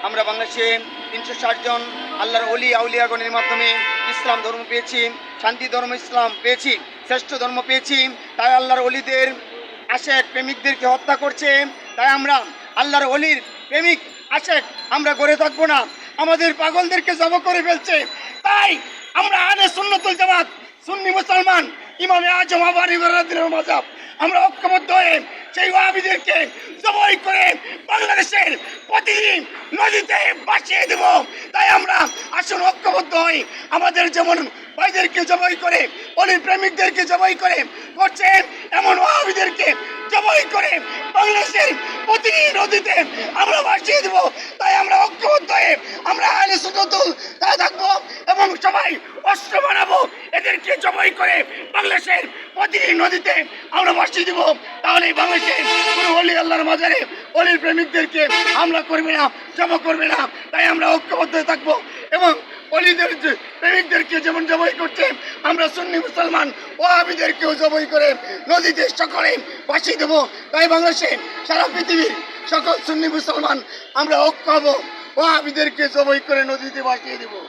আমরা বাংলাদেশে 360 জন আল্লাহর ওলি আউলিয়াগণের মাধ্যমে ইসলাম ধর্ম পেয়েছি, শান্তি ধর্ম ইসলাম পেয়েছি, শ্রেষ্ঠ ধর্ম পেয়েছি। তাই আল্লাহর ওলিদের আশেক প্রেমিকদেরকে হত্যা করছে। তাই আমরা আল্লাহর ওলির প্রেমিক আশেক আমরা গড়ে থাকবো না, আমাদের পাগলদেরকে জবাই করে ফেলছে। তাই আমরা আহলে সুন্নাতুল জামাত সুন্নি মুসলমান ইমামে আজম আবু হানিফা রাদিয়াল্লাহু মাযহাব আমরা ঐক্যবদ্ধ হয়ে সেই ওয়াহাবিদেরকে জবাই করে বাংলাদেশের প্রতিটি নদীতে ভাসিয়ে দেব। তাই আমরা আসুন ঐক্যবদ্ধ হই। আমাদের যেমন ভাইদেরকে জবাই করে, অলির প্রেমিকদেরকে জবাই করে করছে, এমন ওয়াহাবিদেরকে জবাই করে বাংলাদেশের প্রতিটি নদীতে আমরা ভাসিয়ে দেব। তাই আমরা ঐক্যবদ্ধ হয়ে আমরা আহলে সুন্নাতুল থাকবো এবং সবাই অস্ত্র বানাবো, এদেরকে জবাই করে বাংলাদেশের প্রতিটি নদীতে আমরা ভাসিয়ে দেব। তাহলে বাংলাদেশের কোনো অলি আল্লাহর মাজারে অলির প্রেমিকদেরকে হামলা করবে না, জমা করবে না। তাই আমরা ঐক্যবদ্ধ থাকবো এবং অলিদের প্রেমিকদেরকে যেমন জবাই করছে, আমরা সুন্নি মুসলমান ওয়াহাবিদেরকেও জবাই করে নদীতে সকলে ভাসিয়ে দেবো। তাই বাংলাদেশে সারা পৃথিবীর সকল সুন্নি মুসলমান আমরা ঐক্য হবো, ওয়াহাবিদেরকে জবাই করে নদীতে ভাসিয়ে দেবো।